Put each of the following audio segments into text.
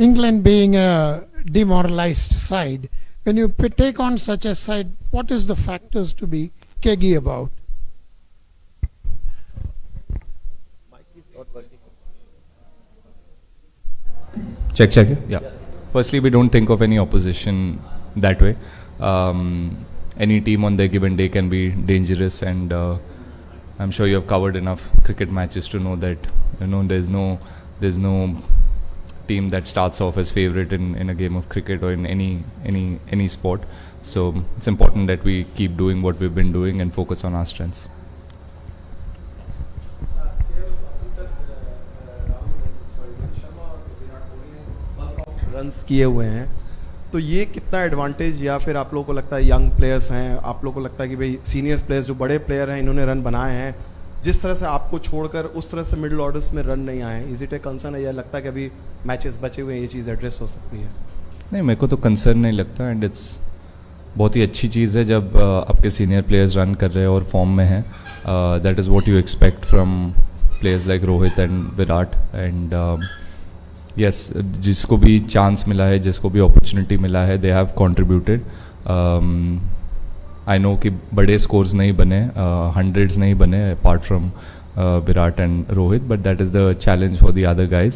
England being a demoralized side, when you take on such a side, what is the factors to be keggy about? Check. Yeah. Firstly, we don't think of any opposition that way. Any team on their given day can be dangerous, and I'm sure you have covered enough cricket matches to know that there's no team that starts off as favorite in a game of cricket or in any sport. So it's important that we keep doing what we've been doing and focus on our strengths. Runs किए हुए हैं, तो ये कितना advantage, या फिर आप लोगों को लगता है यंग प्लेयर्स हैं, आप लोगों को लगता है कि भाई सीनियर प्लेयर्स जो बड़े प्लेयर हैं इन्होंने रन बनाए हैं, जिस तरह से आपको छोड़कर उस तरह से मिडिल ऑर्डर्स में रन नहीं आए, इज इट ए कंसर्न है या लगता है कि अभी मैचेस बचे हुए हैं ये चीज़ एड्रेस हो सकती है? नहीं, मेरे को तो कंसर्न नहीं लगता, एंड इट्स बहुत ही अच्छी चीज़ है जब आपके सीनियर प्लेयर्स रन कर रहे हैं और फॉर्म में हैं. That is what you expect from players like Rohit and Virat. And yes, जिसको भी चांस मिला है, जिसको भी अपॉर्चुनिटी मिला है, they have contributed. I know कि बड़े स्कोर्स नहीं बने, हंड्रेड्स नहीं बने apart from Virat and Rohit, but that is the challenge for the other guys.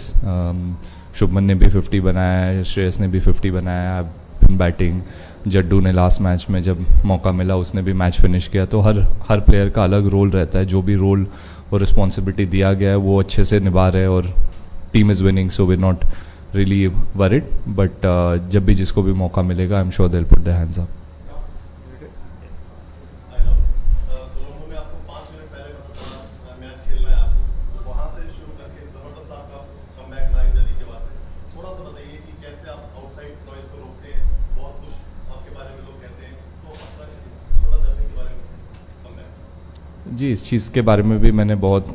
Shubman ने भी 50 बनाया है, श्रेयस ने भी 50 बनाया है बैटिंग. जड्डू ने लास्ट मैच में जब मौका मिला उसने भी मैच फिनिश किया. तो हर प्लेयर का अलग रोल रहता है. जो भी रोल और रिस्पॉन्सिबिलिटी दिया गया है वो अच्छे से निभा रहे हैं, और team is winning, so we not really worried. But जब भी जिसको भी मौका मिलेगा, I am sure they will put their hands up. जी, इस चीज़ के बारे में भी मैंने बहुत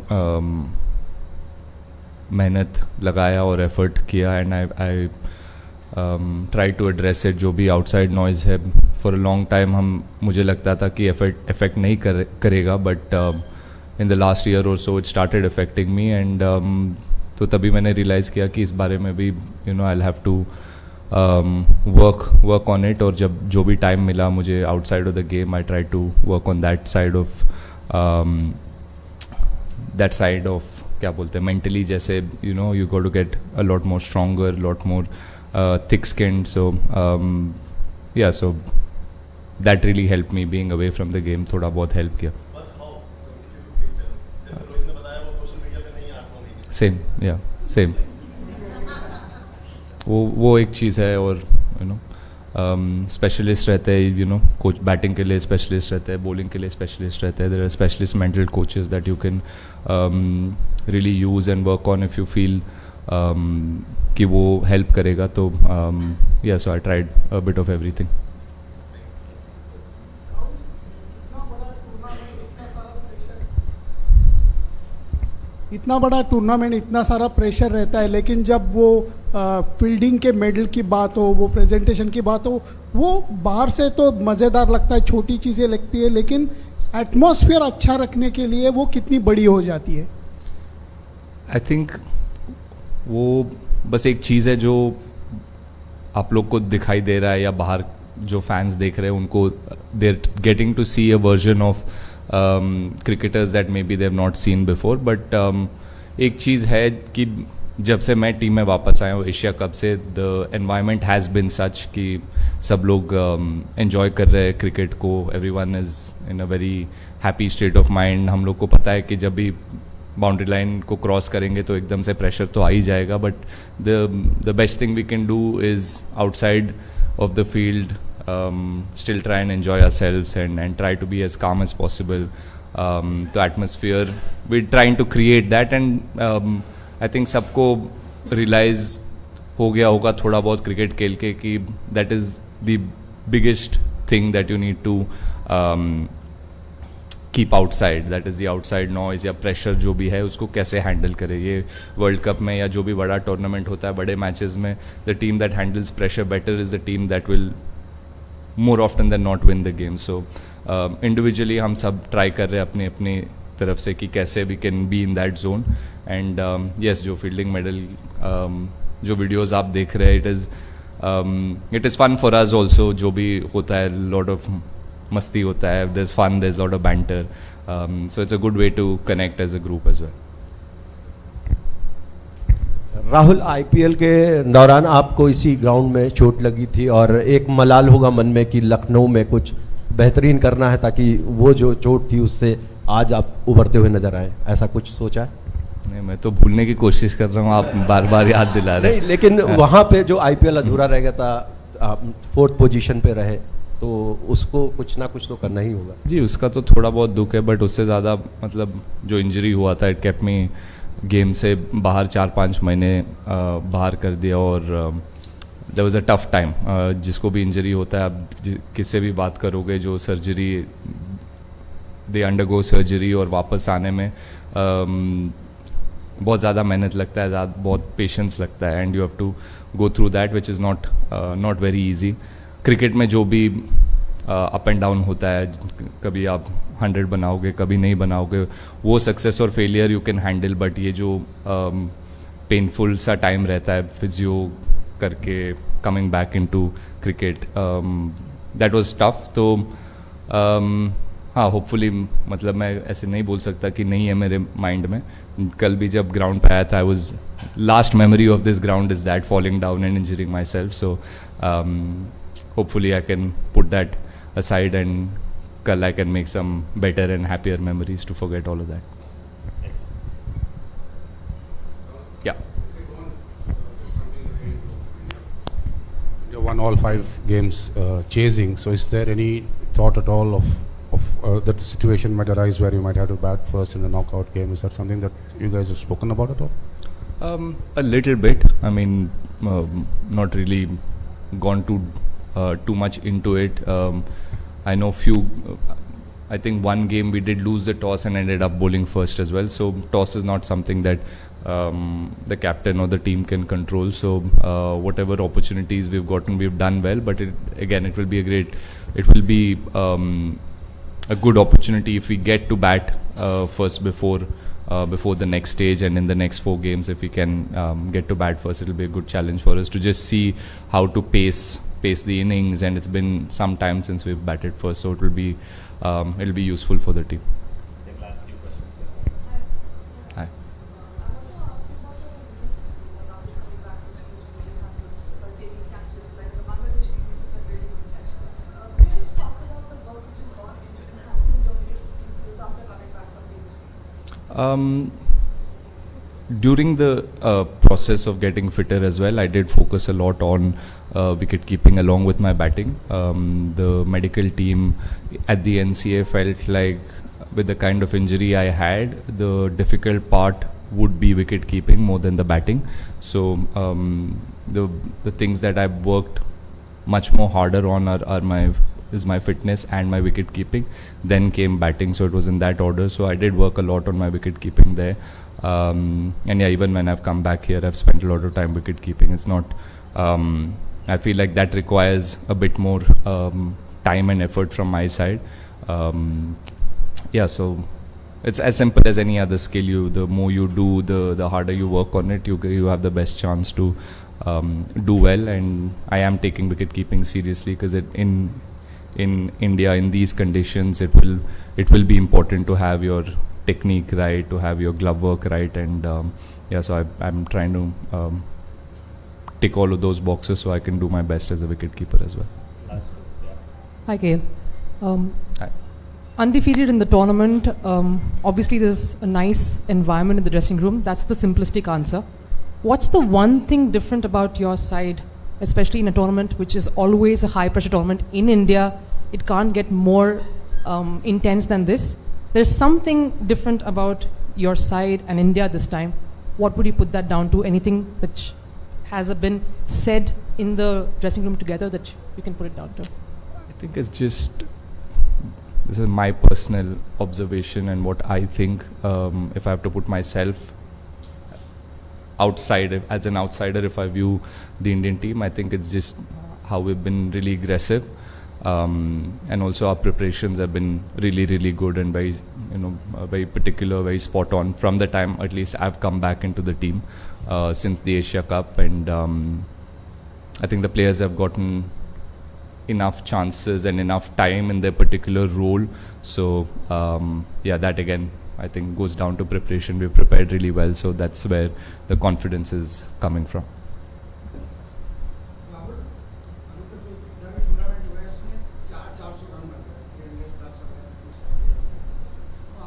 मेहनत लगाया और एफर्ट किया, and I try to address it. जो भी आउटसाइड नॉइज़ है, फॉर अ लॉन्ग टाइम मुझे लगता था कि इफेक्ट नहीं करेगा, but in the last year और so it started affecting me. And तो तभी मैंने रियलाइज़ किया कि इस बारे में भी I will have to work on it. और जब जो भी टाइम मिला मुझे outside of the game, I try to work on that side of क्या बोलते हैं, मेंटली. जैसे you got to get a lot more stronger, lot more thick skinned. So yeah, so that really help me. Being away from the game थोड़ा बहुत help किया. Same वो एक चीज़ है. और स्पेशलिस्ट रहते हैं, कोच बैटिंग के लिए स्पेशलिस्ट रहते हैं, बॉलिंग के लिए स्पेशलिस्ट रहते हैं. There are specialist mental coaches that you can really use and work on if you feel कि वो हेल्प करेगा. तो so I tried a bit of everything. इतना बड़ा टूर्नामेंट, इतना सारा प्रेशर रहता है, लेकिन जब वो फील्डिंग के मेडल की बात हो, वो प्रेजेंटेशन की बात हो, वो बाहर से तो मज़ेदार लगता है, छोटी चीज़ें लगती है, लेकिन एटमॉस्फेयर अच्छा रखने के लिए वो कितनी बड़ी हो जाती है. आई थिंक वो बस एक चीज़ है जो आप लोग को दिखाई दे रहा है, या बाहर जो फैंस देख रहे हैं उनको, they are getting to see a version of cricketers that maybe they have not seen before. But एक चीज़ है कि जब से मैं टीम में वापस आया हूँ एशिया कप से, the environment has been such कि सब लोग enjoy कर रहे हैं क्रिकेट को. everyone is in a very happy state of mind. हम लोग को पता है कि जब भी बाउंड्री लाइन को क्रॉस करेंगे तो एकदम से प्रेशर तो आ ही जाएगा. But the best thing we can do is outside of the field still try and enjoy ourselves and try to be as calm as possible. The atmosphere, we're trying to create that, and I think सबको realize हो गया होगा थोड़ा बहुत cricket खेल के कि that is the biggest thing that you need to keep outside. That is the outside noise या pressure जो भी है उसको कैसे हैंडल करें. ये वर्ल्ड कप में या जो भी बड़ा टूर्नामेंट होता है, बड़े मैचेस में, the team that handles pressure better is the team that will more often than not win the game. So individually हम सब ट्राई कर रहे हैं अपनी अपनी तरफ से कि कैसे we can be in that zone. And yes, जो फील्डिंग मेडल जो वीडियोस आप देख रहे हैं, it is fun for us also. जो भी होता है, lot of मस्ती होता है, there's fun, there's lot of banter, so it's a good way to connect as a group as well. Rahul, IPL के दौरान आपको इसी ग्राउंड में चोट लगी थी और एक मलाल होगा मन में कि लखनऊ में कुछ बेहतरीन करना है ताकि वो जो चोट थी उससे आज आप उभरते हुए नजर आए, ऐसा कुछ सोचा है? नहीं, मैं तो भूलने की कोशिश कर रहा हूँ, आप बार बार याद दिला रहे हैं। नहीं, लेकिन वहाँ पे जो आईपीएल अधूरा रह गया था, आप 4th पोजीशन पे रहे, तो उसको कुछ ना कुछ तो करना ही होगा। जी, उसका तो थोड़ा बहुत दुख है, बट उससे ज़्यादा मतलब जो इंजरी हुआ था, इट केप्ट मी गेम से बाहर 4-5 महीने बाहर कर दिया, और there was a tough time. जिसको भी इंजरी होता है, आप किससे भी बात करोगे, जो सर्जरी दे अंडरगो सर्जरी और वापस आने में बहुत ज़्यादा मेहनत लगता है, बहुत पेशेंस लगता है, and you have to go through that which is not very easy. Cricket में जो भी अप एंड डाउन होता है, कभी आप 100 बनाओगे, कभी नहीं बनाओगे, वो सक्सेस और failure you can handle, but ये जो पेनफुल सा टाइम रहता है फिजियो करके coming back into cricket, that was tough. तो हाँ, होपफुली, मतलब मैं ऐसे नहीं बोल सकता कि नहीं है मेरे माइंड में। कल भी जब ग्राउंड पे आया था, I was last memory of this ground is that falling down and injuring my self, so hopefully I can put that aside, and kal I can make some better and happier memories to forget all of that. Yeah. You won all 5 games chasing, so is there any thought at all of that the situation might arise where you might have to bat first in the knockout game? Is that something that you guys have spoken about at all? A little bit. I mean, not really gone too much into it. I know I think one game we did lose the toss and ended up bowling first as well. So toss is not something that the captain or the team can control. So whatever opportunities we've gotten, we've done well. But it will be a good opportunity if we get to bat first before the next stage, and in the next 4 games, if we can get to bat first, it'll be a good challenge for us to just see how to pace the innings, and it's been some time since we've batted first, so it'll be useful for the team. Take last few questions. Yeah. Hi. I want to ask you about the after coming back from the injury, you have been taking catches like the Bangladesh team took a really good catch. Could you just talk about the work which has gone into enhancing your wicket-keeping skills after coming back from the injury? During the process of getting fitter as well, I did focus a lot on wicket keeping along with my batting. The medical team at the NCA felt like with the kind of injury I had, the difficult part would be wicket keeping more than the batting. So the things that I've worked much more harder on are my fitness and my wicket keeping. Then came batting, so it was in that order. So I did work a lot on my wicket keeping there. And yeah, even when I've come back here, I've spent a lot of time wicket keeping. It's not, I feel like that requires a bit more time and effort from my side. Yeah, so it's as simple as any other skill. The more you do, the harder you work on it, you have the best chance to do well. And I am taking wicket keeping seriously, because in India, in these conditions, it will be important to have your technique right, to have your glove work right, and yeah, so I'm trying to tick all of those boxes so I can do my best as a wicket keeper as well. Last two. Yeah. Hi, Gail. Hi. Undefeated in the tournament. Obviously, there's a nice environment in the dressing room. That's the simplistic answer. What's the one thing different about your side, especially in a tournament which is always a high-pressure tournament in India? It can't get more intense than this. There's something different about your side and India this time. What would you put that down to? Anything which has been said in the dressing room together that you can put it down to? I think it's just, this is my personal observation and what I think. If I have to put myself outside, as an outsider, if I view the Indian team, I think it's just how we've been really aggressive. And also our preparations have been really, really good and very, very particular, very spot on from the time at least I've come back into the team since the Asia Cup. And I think the players have gotten enough chances and enough time in their particular role. So yeah, that again I think goes down to preparation. We've prepared really well, so that's where the confidence is coming from. Rahul अभी तक जो जितना भी tournament हुआ है इसमें 400 run बन रहे हैं 1.5 प्लस तो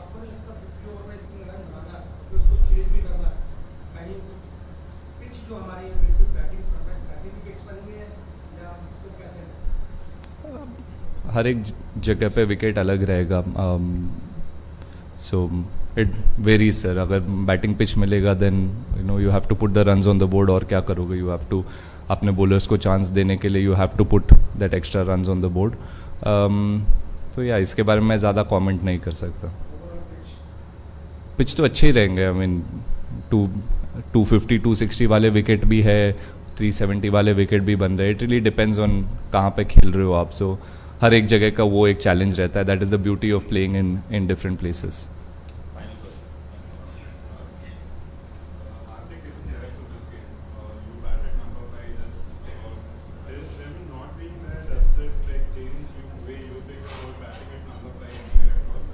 आपको नहीं लगता 50 ओवर में इतने रन बनाना फिर उसको चेज भी करना कहीं पिच जो हमारी है बिल्कुल बैटिंग परफेक्ट बैटिंग विकेट्स बनी हुई है या उसको कैसे हर एक जगह पे विकेट अलग रहेगा. So it varies sir. अगर बैटिंग पिच मिलेगा then you have to put the runs on the board. और क्या करोगे, यू हैव टू अपने बॉलर्स को चांस देने के लिए you have to put that extra runs on the board. तो या इसके बारे में मैं ज़्यादा कमेंट नहीं कर सकता. पिच तो अच्छे ही रहेंगे. आई मीन 250 260 वाले विकेट भी है, 370 वाले विकेट भी बन रहे हैं. इट रियली डिपेंड्स ऑन कहाँ पे खेल रहे हो आप. सो हर एक जगह का वो एक चैलेंज रहता है. That is the beauty of playing in different places. Final question. Hardik isn't here for this game. You batted number 5. Is him not being there, does it like change the way you think about batting at number 5 anyway at all?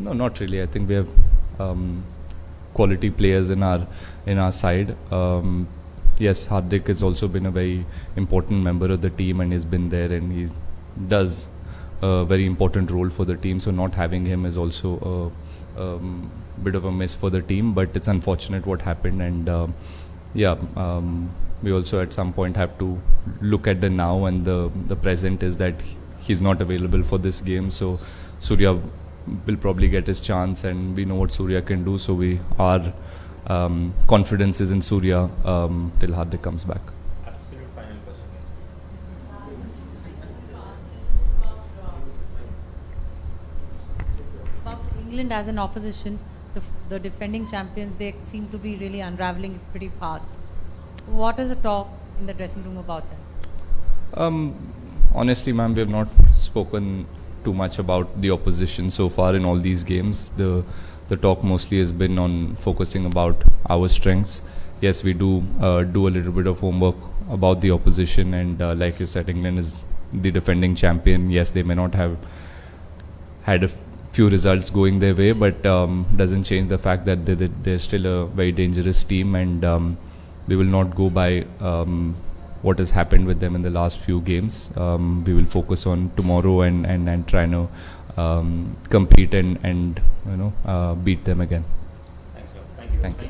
No, not really. I think we have quality players in our side. Yes, Hardik has also been a very important member of the team and he's been there and he does a very important role for the team. So not having him is also a bit of a miss for the team, but it's unfortunate what happened. And we also at some point have to look at the now, and the present is that he's not available for this game. So Surya will probably get his chance, and we know what Surya can do. So our confidence is in Surya till Hardik comes back. Absolute final question. About England as an opposition, the defending champions, they seem to be really unraveling it pretty fast. What is the talk in the dressing room about them? Honestly, ma'am, we have not spoken too much about the opposition so far in all these games. The talk mostly has been on focusing about our strengths. Yes, we do do a little bit of homework about the opposition, and like you said, England is the defending champion. Yes, they may not have had a few results going their way, but doesn't change the fact that they're still a very dangerous team, and we will not go by what has happened with them in the last few games. We will focus on tomorrow and try to compete and beat them again. Thanks, sir. Thank you. Thank you.